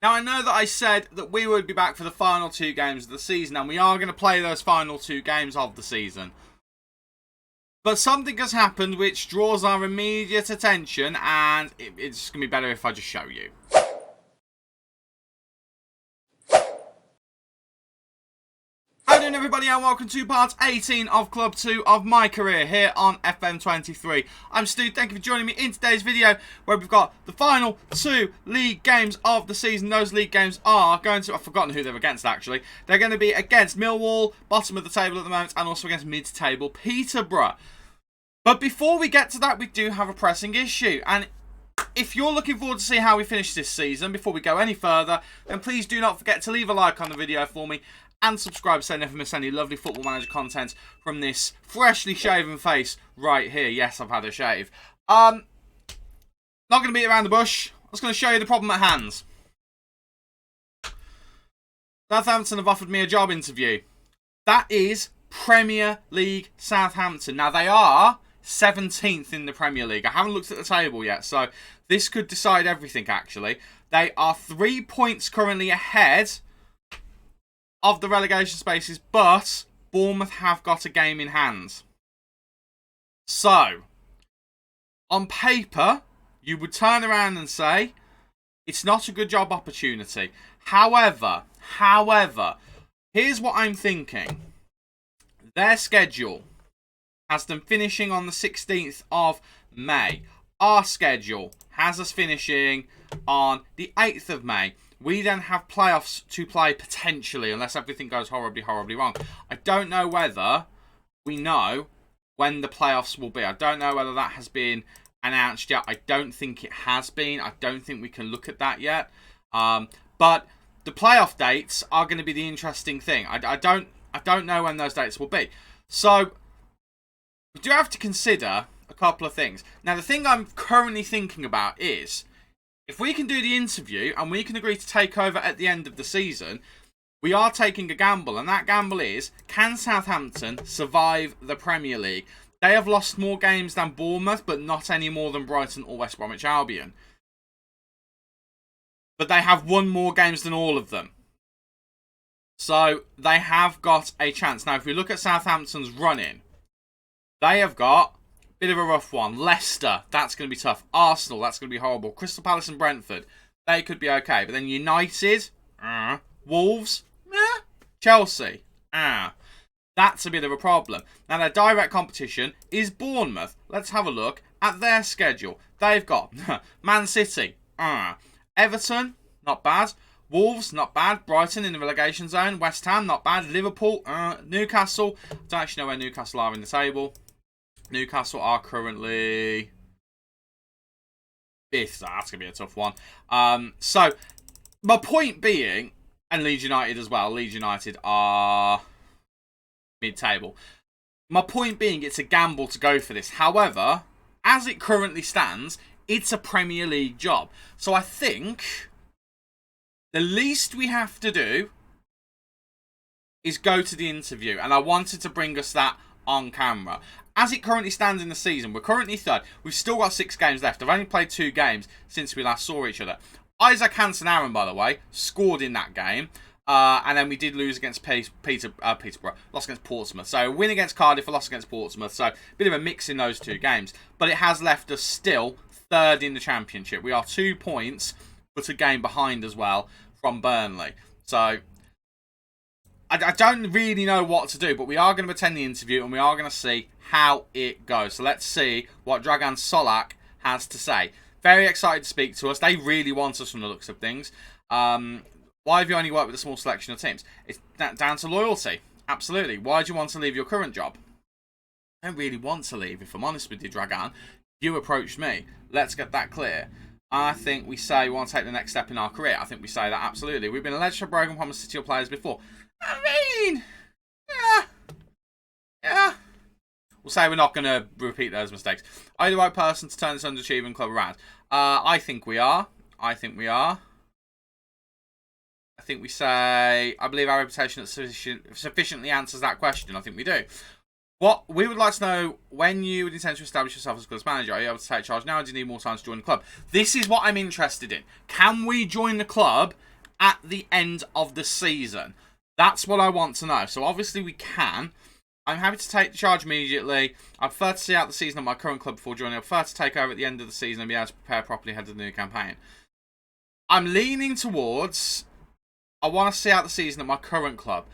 Now, I know that I said that we would be back for the final 2 games of the season, and we are going to play those final 2 games of the season. But something has happened which draws our immediate attention, and it's going to be better if I just show you. How you doing, everybody, and welcome to part 18 of Club 2 of My Career here on FM23. I'm Stu, thank you for joining me in today's video where we've got the final 2 league games of the season. Those league games are going to, I've forgotten who they're against actually. They're going to be against Millwall, bottom of the table at the moment, and also against mid-table Peterborough. But before we get to that, we do have a pressing issue, and if you're looking forward to see how we finish this season, before we go any further, then please do not forget to leave a like on the video for me and subscribe so you never miss any lovely Football Manager content from this freshly shaven face right here. Yes, I've had a shave. Not going to beat around the bush. I'm just going to show you the problem at hand. Southampton have offered me a job interview. That is Premier League Southampton. Now, they are 17th in the Premier League. I haven't looked at the table yet, so this could decide everything, actually. They are 3 points currently ahead of the relegation spaces, but Bournemouth have got a game in hand. So, on paper, you would turn around and say, it's not a good job opportunity. However, here's what I'm thinking. Their schedule has them finishing on the 16th of May. Our schedule has us finishing on the 8th of May. We then have playoffs to play potentially, unless everything goes horribly, horribly wrong. I don't know whether we know when the playoffs will be. I don't know whether that has been announced yet. I don't think it has been. I don't think we can look at that yet. But the playoff dates are going to be the interesting thing. I don't know when those dates will be. So we do have to consider a couple of things. Now, the thing I'm currently thinking about is, if we can do the interview and we can agree to take over at the end of the season, we are taking a gamble. And that gamble is, can Southampton survive the Premier League? They have lost more games than Bournemouth, but not any more than Brighton or West Bromwich Albion. But they have won more games than all of them. So they have got a chance. Now, if we look at Southampton's run-in, they have got bit of a rough one. Leicester, that's going to be tough. Arsenal, that's going to be horrible. Crystal Palace and Brentford, they could be okay. But then United, Wolves, Chelsea, that's a bit of a problem. Now, their direct competition is Bournemouth. Let's have a look at their schedule. They've got Man City, Everton, not bad. Wolves, not bad. Brighton in the relegation zone. West Ham, not bad. Liverpool, Newcastle. I don't actually know where Newcastle are in the table. Newcastle are currently 5th. That's going to be a tough one. So, my point being, and Leeds United as well. Leeds United are mid-table. My point being, it's a gamble to go for this. However, as it currently stands, it's a Premier League job. So I think the least we have to do is go to the interview. And I wanted to bring us that on camera. As it currently stands in the season, we're currently 3rd. We've still got 6 games left. I've only played 2 games since we last saw each other. Isaac Hansen-Aaron, by the way, scored in that game. And then we did lose against Peterborough. Lost against Portsmouth. So a win against Cardiff, a loss against Portsmouth. So a bit of a mix in those 2 games. But it has left us still 3rd in the Championship. We are 2 points, but a game behind as well from Burnley. So I don't really know what to do, but we are going to attend the interview and we are going to see how it goes. So let's see what Dragan Solak has to say. Very excited to speak to us. They really want us from the looks of things. Why have you only worked with a small selection of teams? It's down to loyalty. Absolutely. Why do you want to leave your current job? I don't really want to leave, if I'm honest with you, Dragan. You approached me. Let's get that clear. I think we say we want to take the next step in our career. I think we say that absolutely. We've been alleged to have broken promises to your players before. I mean, yeah. We'll say we're not going to repeat those mistakes. Are you the right person to turn this underachieving club around? I think we are. I think we say, I believe our reputation sufficiently answers that question. I think we do. What we would like to know, when you would intend to establish yourself as a club's manager, are you able to take charge now, or do you need more time to join the club? This is what I'm interested in. Can we join the club at the end of the season? That's what I want to know. So obviously we can. I'm happy to take the charge immediately. I prefer to see out the season at my current club before joining. I prefer to take over at the end of the season and be able to prepare properly ahead of the new campaign. I'm leaning towards, I want to see out the season at my current club.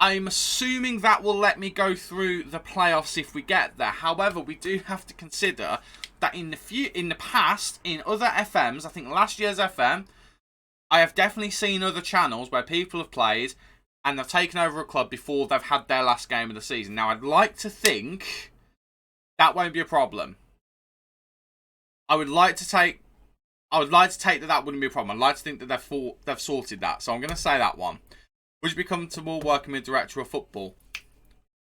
I'm assuming that will let me go through the playoffs if we get there. However, we do have to consider that in the past, in other FMs, I think last year's FM, I have definitely seen other channels where people have played and they've taken over a club before they've had their last game of the season. Now, I'd like to think that won't be a problem. I would like to take that wouldn't be a problem. I'd like to think that they've sorted that. So I'm going to say that one. Would you be comfortable working with Director of Football?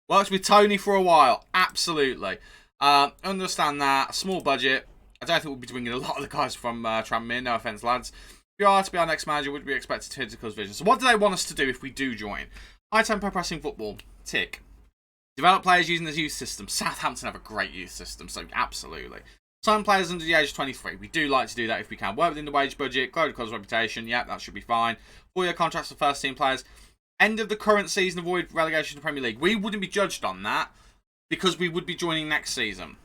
Worked with Tony for a while. Absolutely. Understand that. Small budget. I don't think we'll be bringing a lot of the guys from Tranmere. No offence, lads. If you are to be our next manager, would we expect to hit the club's vision? So what do they want us to do if we do join? High tempo pressing football. Tick. Develop players using the youth system. Southampton have a great youth system, so absolutely. Sign players under the age of 23. We do like to do that if we can. Work within the wage budget. Grow the club's reputation. Yeah, that should be fine. 4-year contracts for first team players. End of the current season, avoid relegation to the Premier League. We wouldn't be judged on that because we would be joining next season.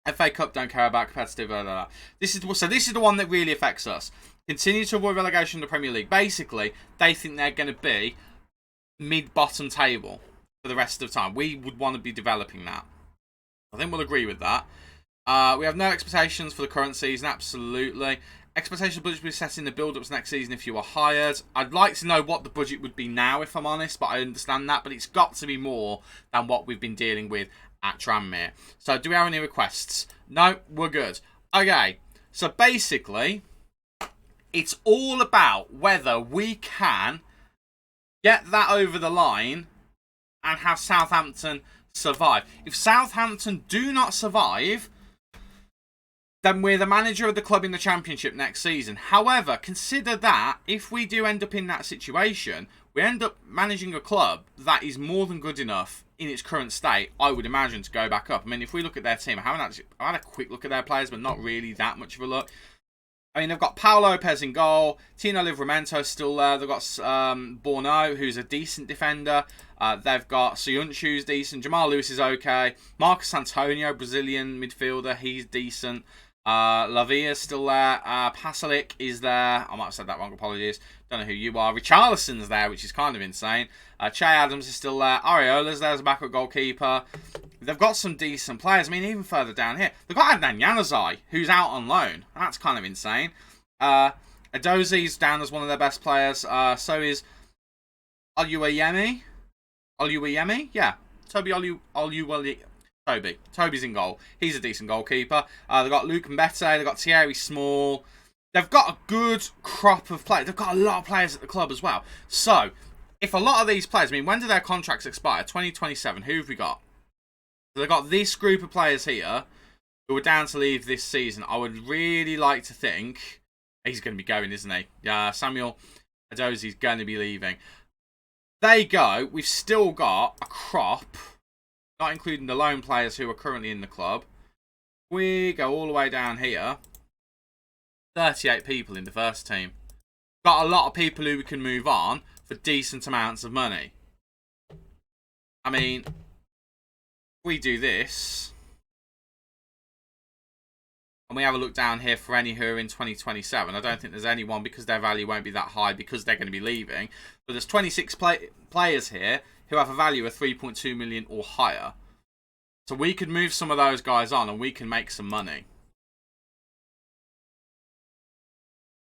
FA Cup, don't care about competitive. Blah, blah, blah. This is the one that really affects us. Continue to avoid relegation to the Premier League. Basically, they think they're going to be mid-bottom table for the rest of the time. We would want to be developing that. I think we'll agree with that. We have no expectations for the current season. Absolutely. Expectation budget will be set in the build-ups next season if you are hired. I'd like to know what the budget would be now, if I'm honest, but I understand that. But it's got to be more than what we've been dealing with at Tranmere. So, do we have any requests? No, we're good. Okay, so basically, it's all about whether we can get that over the line and have Southampton survive. If Southampton do not survive, then we're the manager of the club in the Championship next season. However, consider that if we do end up in that situation, we end up managing a club that is more than good enough in its current state, I would imagine, to go back up. I mean, if we look at their team, I've had a quick look at their players, but not really that much of a look. I mean, they've got Paolo Lopez in goal. Tino Livramento still there. They've got Borno, who's a decent defender. They've got Soyuncu, who's decent. Jamal Lewis is okay. Marcus Antonio, Brazilian midfielder, he's decent. Lavia's still there. Pasalic is there. I might have said that wrong, apologies. Don't know who you are. Richarlison's there, which is kind of insane. Che Adams is still there. Areola's there as a backup goalkeeper. They've got some decent players. I mean, even further down here, they've got Adnan Januzaj, who's out on loan. That's kind of insane. Edozi's down as one of their best players. So is Oluwayemi. Oluwayemi? Yeah. Oluwayemi. Toby's in goal. He's a decent goalkeeper. They've got Luke Mbete. They've got Thierry Small. They've got a good crop of players. They've got a lot of players at the club as well. So, if a lot of these players, I mean, when do their contracts expire? 2027. Who have we got? So they've got this group of players here who are down to leave this season. I would really like to think he's going to be going, isn't he? Samuel Edozi's going to be leaving. There you go. We've still got a crop, not including the loan players who are currently in the club. We go all the way down here. 38 people in the first team. Got a lot of people who we can move on for decent amounts of money. I mean, if we do this, and we have a look down here for any who are in 2027, I don't think there's anyone because their value won't be that high because they're going to be leaving. But there's 26 players here who have a value of 3.2 million or higher. So we could move some of those guys on and we can make some money.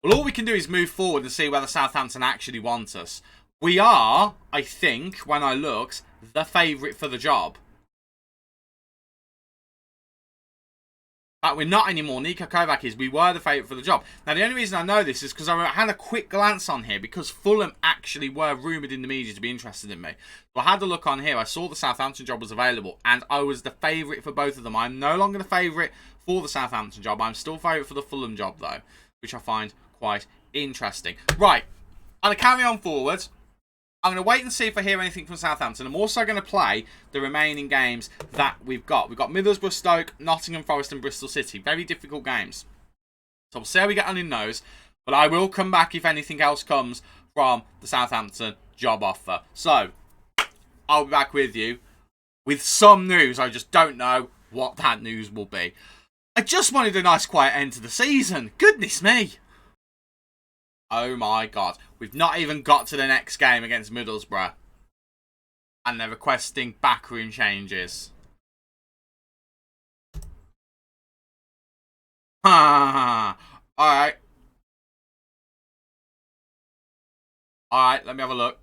Well, all we can do is move forward and see whether Southampton actually want us. We are, I think, when I looked, the favourite for the job. But we're not anymore. Niko Kovac is. We were the favourite for the job. Now, the only reason I know this is because I had a quick glance on here because Fulham actually were rumoured in the media to be interested in me. So I had a look on here. I saw the Southampton job was available and I was the favourite for both of them. I'm no longer the favourite for the Southampton job. I'm still favourite for the Fulham job, though, which I find quite interesting. Right, I'm going to carry on forward. I'm going to wait and see if I hear anything from Southampton. I'm also going to play the remaining games that we've got. We've got Middlesbrough, Stoke, Nottingham Forest and Bristol City. Very difficult games. So we'll see how we get on in those. But I will come back if anything else comes from the Southampton job offer. So, I'll be back with you with some news. I just don't know what that news will be. I just wanted a nice quiet end to the season. Goodness me. Oh my God. We've not even got to the next game against Middlesbrough. And they're requesting backroom changes. Alright. Alright, let me have a look.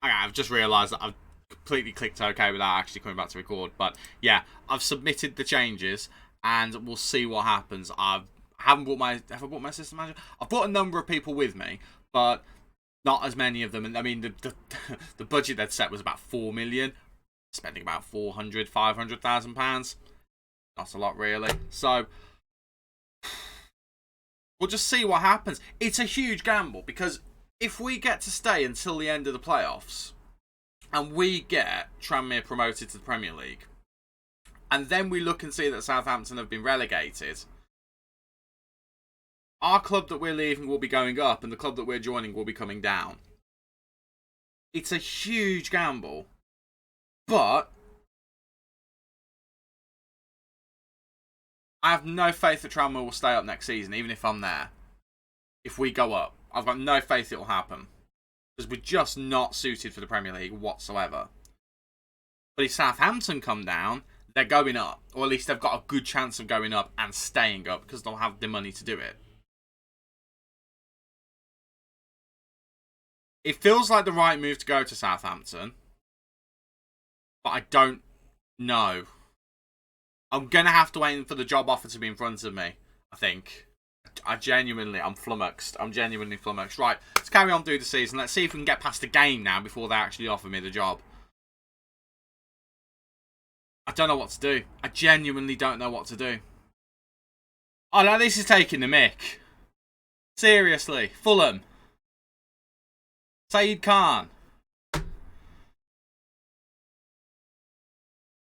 Okay, I've just realised that I've completely clicked OK without actually coming back to record. But yeah, I've submitted the changes and we'll see what happens. Have I brought my assistant manager? I've brought a number of people with me, but not as many of them. And I mean, the budget they'd set was about 4 million. Spending about 400, 500,000 pounds. Not a lot, really. So we'll just see what happens. It's a huge gamble because if we get to stay until the end of the playoffs and we get Tranmere promoted to the Premier League, and then we look and see that Southampton have been relegated, our club that we're leaving will be going up and the club that we're joining will be coming down. It's a huge gamble. But I have no faith that Tranmere will stay up next season, even if I'm there. If we go up, I've got no faith it will happen. Because we're just not suited for the Premier League whatsoever. But if Southampton come down, they're going up. Or at least they've got a good chance of going up and staying up because they'll have the money to do it. It feels like the right move to go to Southampton. But I don't know. I'm going to have to wait for the job offer to be in front of me, I think. I'm flummoxed. I'm genuinely flummoxed. Right, let's carry on through the season. Let's see if we can get past the game now before they actually offer me the job. I don't know what to do. I genuinely don't know what to do. Oh, no, this is taking the mick. Seriously. Fulham. Saeed Khan.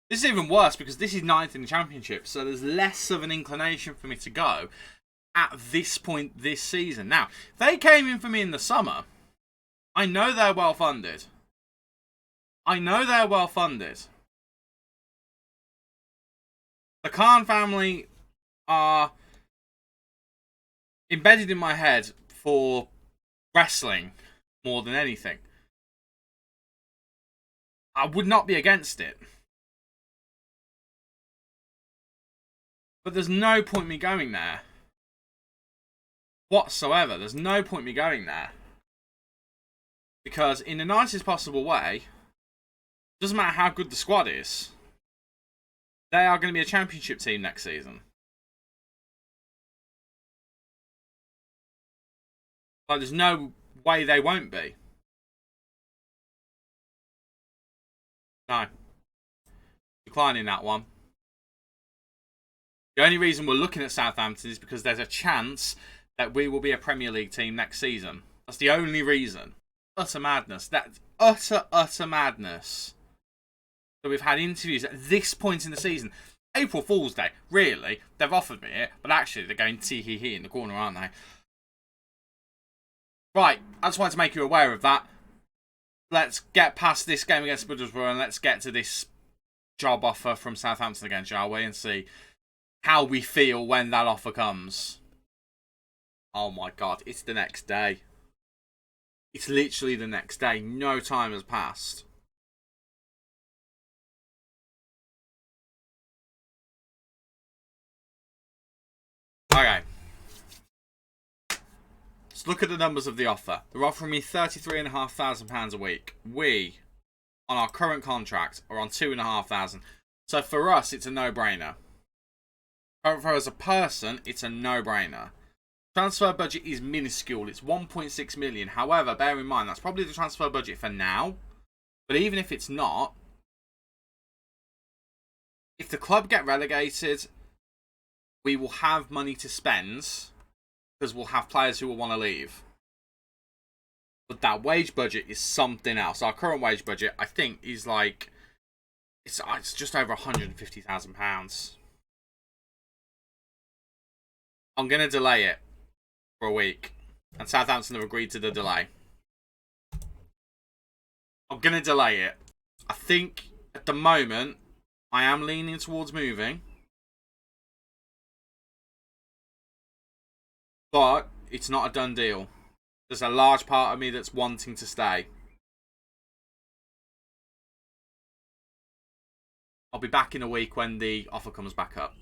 This is even worse because this is 9th in the Championship, so there's less of an inclination for me to go at this point this season. Now, if they came in for me in the summer, I know they're well funded. The Khan family are embedded in my head for wrestling more than anything. I would not be against it. But there's no point me going there. Whatsoever. There's no point me going there. Because in the nicest possible way, doesn't matter how good the squad is, they are going to be a championship team next season. Like, there's no way they won't be. No. Declining that one. The only reason we're looking at Southampton is because there's a chance that we will be a Premier League team next season. That's the only reason. Utter madness. That's utter madness. So we've had interviews at this point in the season. April Fool's Day, really. They've offered me it, but actually they're going tee-hee-hee in the corner, aren't they? Right, I just wanted to make you aware of that. Let's get past this game against Middlesbrough and let's get to this job offer from Southampton again, shall we? And see how we feel when that offer comes. Oh my God, it's the next day. It's literally the next day. No time has passed. Okay. Let's look at the numbers of the offer. They're offering me £33,500 a week. We, on our current contract, are on £2,500. So for us, it's a no-brainer. For as a person, it's a no-brainer. Transfer budget is minuscule. It's 1.6 million. However, bear in mind, that's probably the transfer budget for now. But even if it's not, if the club get relegated, we will have money to spend because we'll have players who will want to leave. But that wage budget is something else. Our current wage budget, I think, is like... It's just over £150,000. I'm going to delay it for a week. And Southampton have agreed to the delay. I'm going to delay it. I think at the moment, I am leaning towards moving. But it's not a done deal. There's a large part of me that's wanting to stay. I'll be back in a week when the offer comes back up.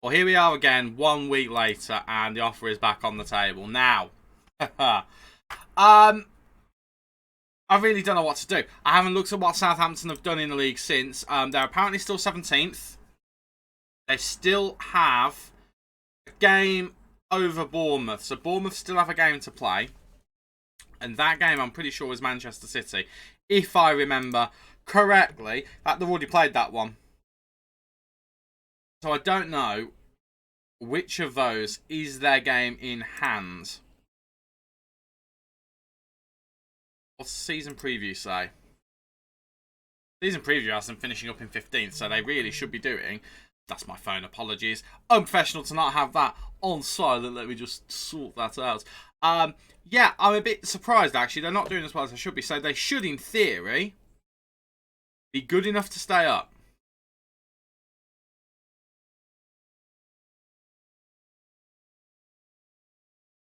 Well, here we are again, 1 week later, and the offer is back on the table. Now, I really don't know what to do. I haven't looked at what Southampton have done in the league since. They're apparently still 17th. They still have a game over Bournemouth. So Bournemouth still have a game to play. And that game, I'm pretty sure, is Manchester City. If I remember correctly. In fact, they've already played that one. So I don't know which of those is their game in hand. What's the season preview say? Season preview has them finishing up in 15th, so they really should be doing. That's my phone, apologies. Unprofessional to not have that on silent. Let me just sort that out. Yeah, I'm a bit surprised, actually. They're not doing as well as they should be. So they should, in theory, be good enough to stay up.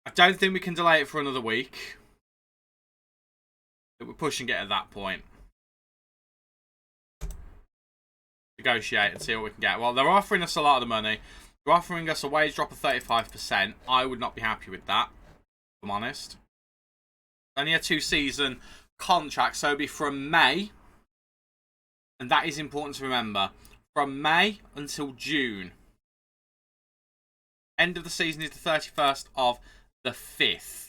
I don't think we can delay it for another week. We're pushing it at that point. Negotiate and see what we can get. Well, they're offering us a lot of the money. They're offering us a wage drop of 35%. I would not be happy with that, if I'm honest. Only a 2-season contract, so it'll be from May. And that is important to remember. From May until June. End of the season is the 31st of the 5th.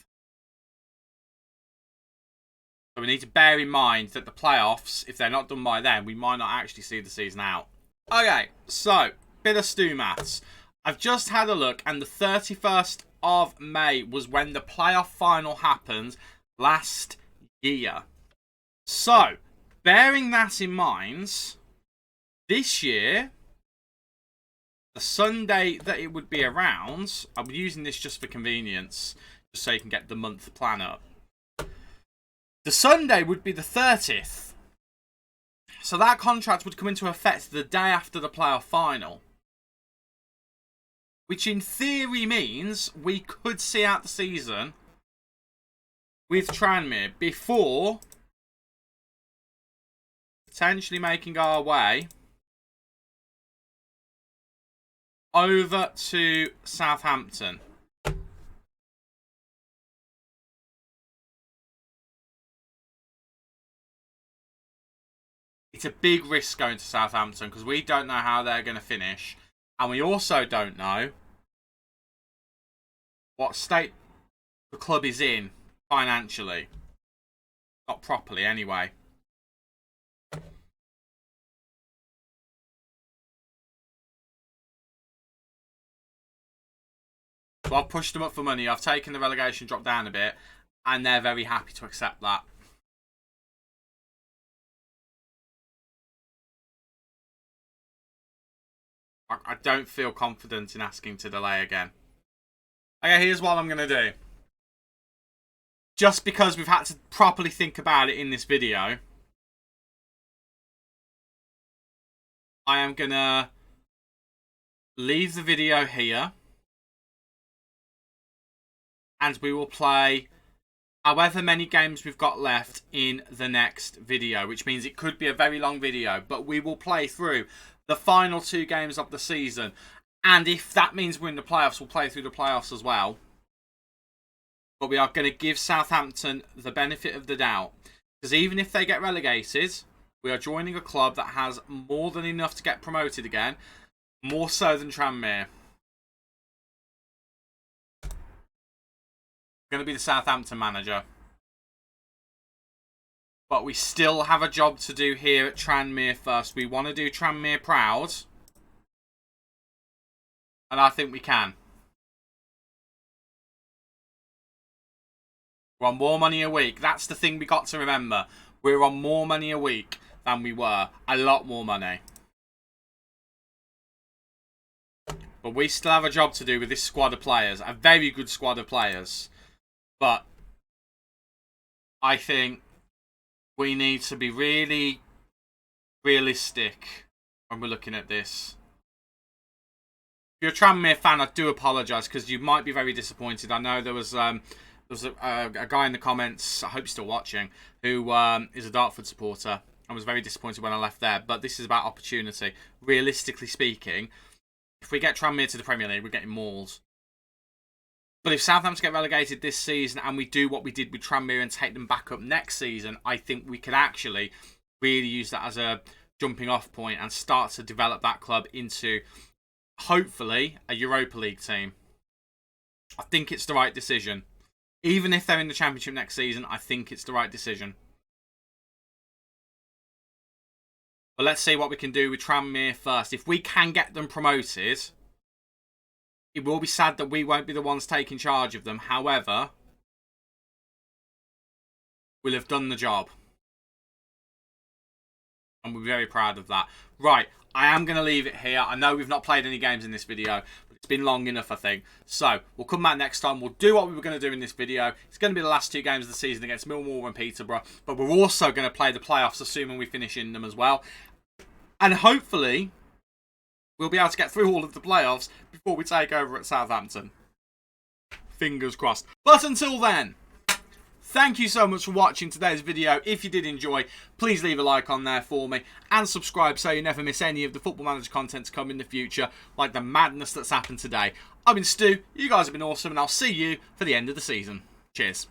So we need to bear in mind that the playoffs, if they're not done by then, we might not actually see the season out. Okay, so, bit of stew maths. I've just had a look, and the 31st of May was when the playoff final happened last year. So, bearing that in mind, this year, the Sunday that it would be around, I'm using this just for convenience, just so you can get the month plan up. The Sunday would be the 30th. So that contract would come into effect the day after the playoff final. Which in theory means we could see out the season with Tranmere before potentially making our way over to Southampton. It's a big risk going to Southampton because we don't know how they're going to finish. And we also don't know what state the club is in financially. Not properly, anyway. So I've pushed them up for money. I've taken the relegation drop down a bit. And they're very happy to accept that. I don't feel confident in asking to delay again. Okay, here's what I'm going to do. Just because we've had to properly think about it in this video, I am going to leave the video here. And we will play however many games we've got left in the next video. Which means it could be a very long video. But we will play through the final 2 games of the season. And if that means we're in the playoffs, we'll play through the playoffs as well. But we are going to give Southampton the benefit of the doubt. Because even if they get relegated, we are joining a club that has more than enough to get promoted again. More so than Tranmere. Going to be the Southampton manager. But we still have a job to do here at Tranmere first. We want to do Tranmere proud. And I think we can. We're on more money a week. That's the thing we got to remember. We're on more money a week than we were. A lot more money. But we still have a job to do with this squad of players. A very good squad of players. But I think we need to be really realistic when we're looking at this. If you're a Tranmere fan, I do apologise because you might be very disappointed. I know there was a guy in the comments, I hope you're still watching, who is a Dartford supporter and was very disappointed when I left there. But this is about opportunity. Realistically speaking, if we get Tranmere to the Premier League, we're getting mauls. But if Southampton get relegated this season and we do what we did with Tranmere and take them back up next season, I think we could actually really use that as a jumping off point and start to develop that club into, hopefully, a Europa League team. I think it's the right decision. Even if they're in the Championship next season, I think it's the right decision. But let's see what we can do with Tranmere first. If we can get them promoted, it will be sad that we won't be the ones taking charge of them. However, we'll have done the job. And we're very proud of that. Right, I am going to leave it here. I know we've not played any games in this video, but it's been long enough, I think. So, we'll come back next time. We'll do what we were going to do in this video. It's going to be the last 2 games of the season against Millwall and Peterborough. But we're also going to play the playoffs, assuming we finish in them as well. And hopefully, we'll be able to get through all of the playoffs before we take over at Southampton. Fingers crossed. But until then, thank you so much for watching today's video. If you did enjoy, please leave a like on there for me and subscribe so you never miss any of the Football Manager content to come in the future, like the madness that's happened today. I've been Stu, you guys have been awesome, and I'll see you for the end of the season. Cheers.